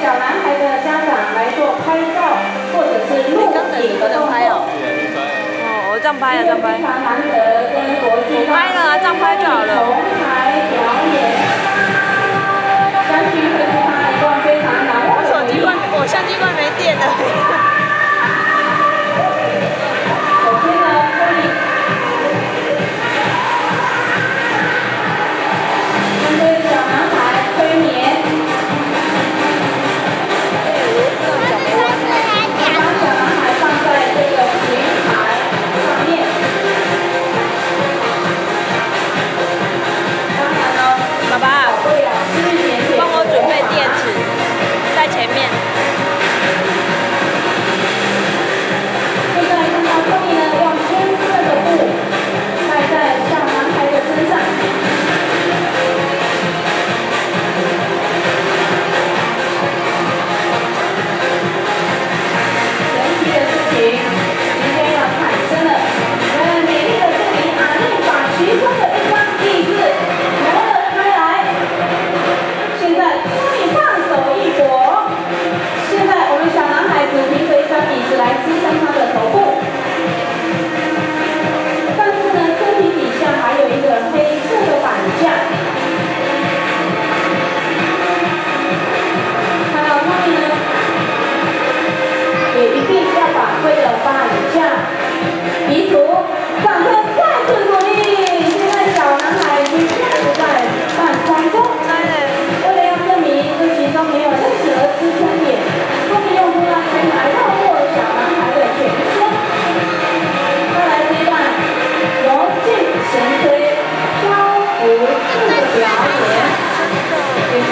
小男孩的家长来做拍照或者是录影的动作。哦，我这样拍啊，这样拍。非常难得跟国际我拍了啊，这样拍就好了。同台表演，相信会是他一段非常难忘的回忆。我相机罐没电了。首先呢，托尼针对小男孩催眠，把小男孩放在这个平台上面。当然呢，爸爸，对了，吃一点点，帮我准备电池，在前面。现在看到托尼呢，用深色的布盖在小男孩的身上。神奇的事情今天要产生了，美丽的这名阿丽把其中的一张椅子挪了开来。现在托尼放手一搏，现在我们小男孩只凭着一张椅子来支撑他的头部，但是呢，身体底下还有一个黑色的板架。看到托尼呢，也一定要把这个板架移除，掌声再次鼓励。现在小男孩已经开始在半空中，为了要证明这其中没有任何支撑点，托尼用拖拉机来绕过小男孩的全身。再来这段魔镜神推漂浮式的表演，也是